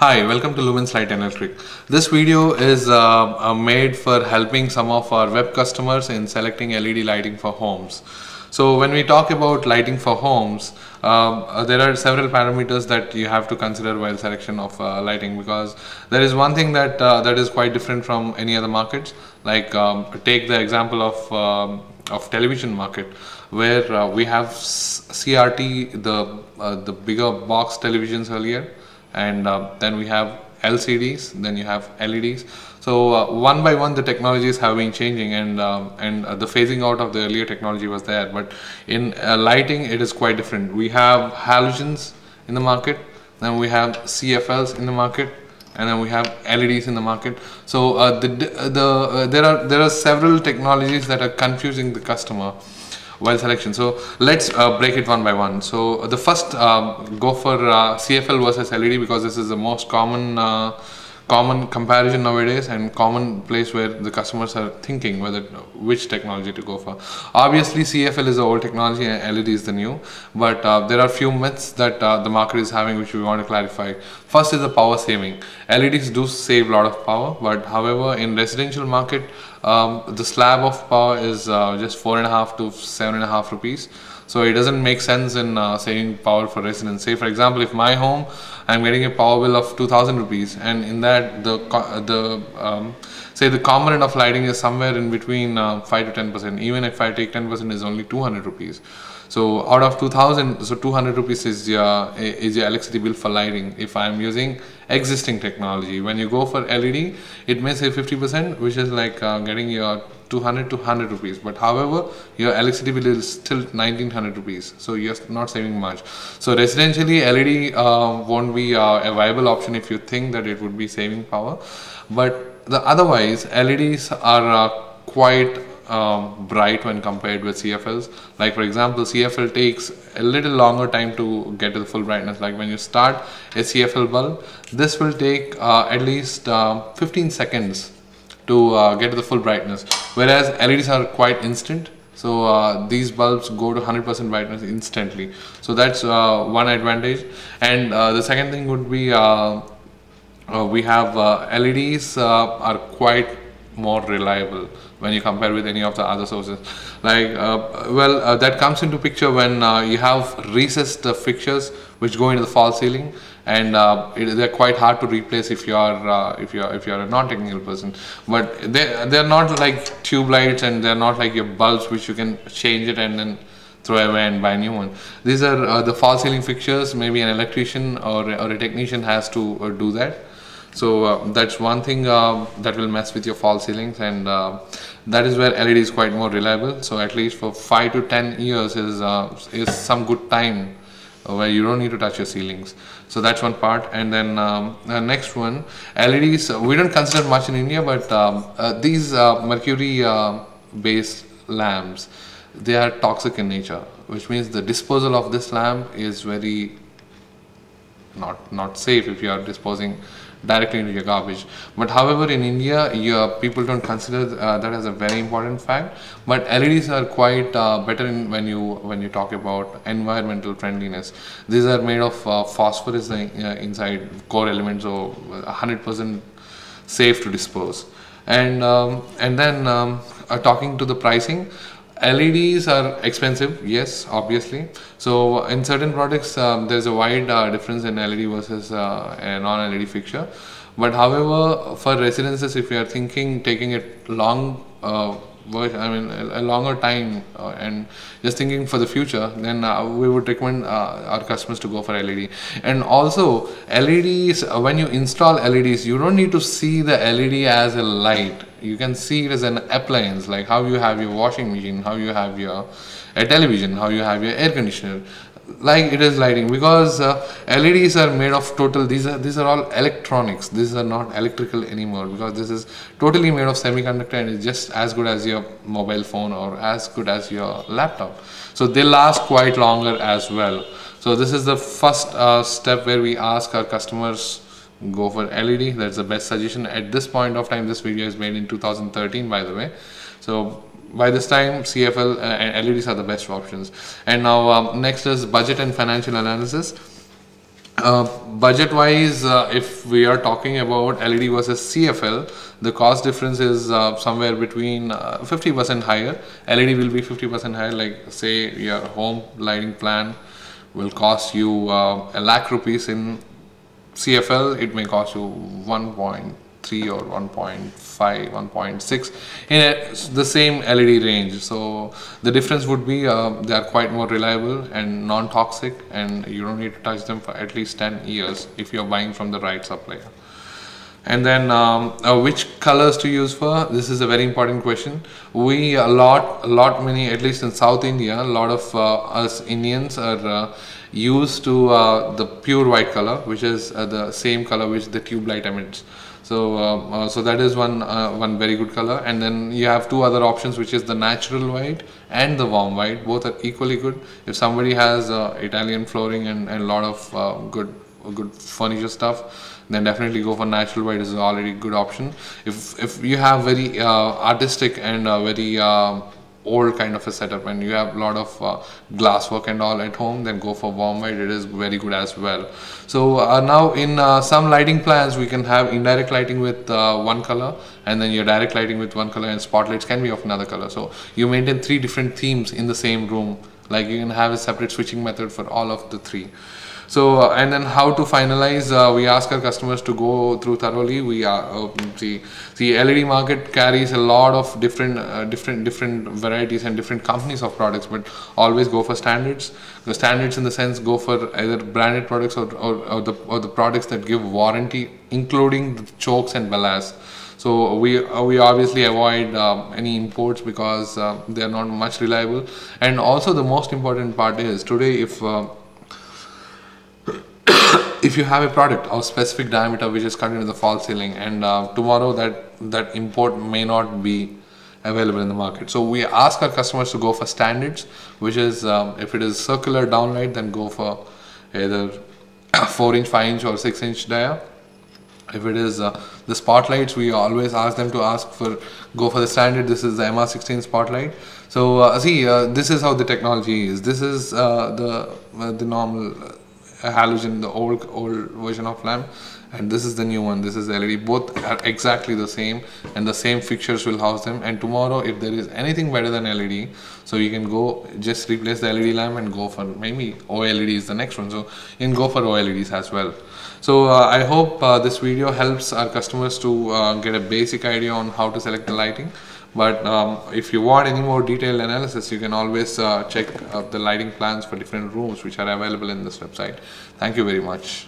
Hi, welcome to Lumens LED Electric. This video is made for helping some of our web customers in selecting LED lighting for homes. So when we talk about lighting for homes, there are several parameters that you have to consider while selection of lighting, because there is one thing that that is quite different from any other markets. Like take the example of television market, where we have CRT, the bigger box televisions earlier, and then we have LCDs, then you have LEDs. So one by one the technologies have been changing, and the phasing out of the earlier technology was there, but in lighting it is quite different. We have halogens in the market, then we have CFLs in the market, and then we have LEDs in the market. So there are several technologies that are confusing the customer while selection. So let's break it one by one. So the first, go for CFL versus LED, because this is the most common comparison nowadays, and common place where the customers are thinking which technology to go for. Obviously CFL is the old technology and LED is the new, but there are few myths that the market is having which we want to clarify. First is the power saving. LEDs do save a lot of power, but however in residential market the slab of power is just 4.5 to 7.5 rupees. So it doesn't make sense in saving power for residents. Say for example, if my home, I'm getting a power bill of 2,000 rupees, and in that say the component of lighting is somewhere in between 5 to 10%. Even if I take 10%, is only 200 rupees. So out of 2,000, so 200 rupees is your electricity bill for lighting if I'm using existing technology. When you go for LED, it may save 50%, which is like getting your 200 to 100 rupees, but however your electricity bill is still 1900 rupees, so you're not saving much. So residentially LED won't be a viable option if you think that it would be saving power, but otherwise LEDs are quite bright when compared with CFLs. Like for example, CFL takes a little longer time to get to the full brightness. Like when you start a CFL bulb, this will take at least 15 seconds to get to the full brightness, whereas LEDs are quite instant. So these bulbs go to 100% brightness instantly. So that's one advantage. And the second thing would be we have LEDs are quite more reliable when you compare with any of the other sources. Like that comes into picture when you have recessed fixtures which go into the false ceiling, and they're quite hard to replace if you are a non-technical person. But they're not like tube lights, and they're not like your bulbs which you can change it and then throw away and buy a new one. These are the false ceiling fixtures. Maybe an electrician or a technician has to do that. So that's one thing that will mess with your false ceilings, and that is where LED is quite more reliable. So at least for 5 to 10 years is some good time where you don't need to touch your ceilings. So that's one part. And then the next one, LEDs we don't consider much in India, but these mercury based lamps, they are toxic in nature, which means the disposal of this lamp is very not safe if you are disposing directly into your garbage. But however in India, people don't consider that as a very important fact. But LEDs are quite better when you talk about environmental friendliness. These are made of phosphorus inside core elements, so 100% safe to dispose. And then talking to the pricing, LEDs are expensive, yes, obviously. So in certain products, there's a wide difference in LED versus a non-LED fixture. But however, for residences, if you are taking it long, a longer time and just thinking for the future, then we would recommend our customers to go for LED. And also LEDs, when you install LEDs, you don't need to see the LED as a light. You can see it as an appliance, like how you have your washing machine, how you have your television, how you have your air conditioner. Like it is lighting, because LEDs are made of these are all electronics. These are not electrical anymore, because this is totally made of semiconductor, and it's just as good as your mobile phone or as good as your laptop. So they last quite longer as well. So this is the first step where we ask our customers, go for LED. That's the best suggestion at this point of time. This video is made in 2013, by the way. So by this time, CFL and LEDs are the best options. And now next is budget and financial analysis. Budget wise, if we are talking about LED versus CFL, the cost difference is somewhere between 50% higher. LED will be 50% higher, like say your home lighting plan will cost you a lakh rupees. In CFL it may cost you 1.3 or 1.5, 1.6 in the same LED range. So the difference would be they are quite more reliable and non-toxic, and you don't need to touch them for at least 10 years if you're buying from the right supplier. And then which colors to use for? This is a very important question. We a lot many, at least in South India, a lot of us Indians are used to the pure white color, which is the same color which the tube light emits. So so that is one very good color. And then you have two other options, which is the natural white and the warm white. Both are equally good. If somebody has Italian flooring and a lot of good furniture stuff, then definitely go for natural white. Is already good option. If you have very artistic and very old kind of a setup and you have a lot of glass work and all at home, then go for warm white. It is very good as well. So now in some lighting plans we can have indirect lighting with one color, and then your direct lighting with one color, and spotlights can be of another color. So you maintain three different themes in the same room. Like you can have a separate switching method for all of the three. So and then how to finalize, we ask our customers to go through thoroughly. We see LED market carries a lot of different varieties and different companies of products, but always go for standards. The standards in the sense, go for either branded products or the products that give warranty, including the chokes and ballast. So we obviously avoid any imports because they are not much reliable. And also the most important part is, today if you have a product of specific diameter which is cut into the false ceiling, and tomorrow that import may not be available in the market, so we ask our customers to go for standards, which is if it is circular downlight, then go for either 4-inch, 5-inch or 6-inch dia. If it is the spotlights, we always ask them to go for the standard. This is the MR16 spotlight. So this is how the technology is. This is the normal halogen, the old version of lamp, and this is the new one. This is LED. Both are exactly the same, and the same fixtures will house them. And tomorrow, if there is anything better than LED, so you can go just replace the LED lamp and go for maybe OLED is the next one. So you can go for OLEDs as well. So I hope this video helps our customers to get a basic idea on how to select the lighting. But if you want any more detailed analysis, you can always check the lighting plans for different rooms which are available in this website. Thank you very much.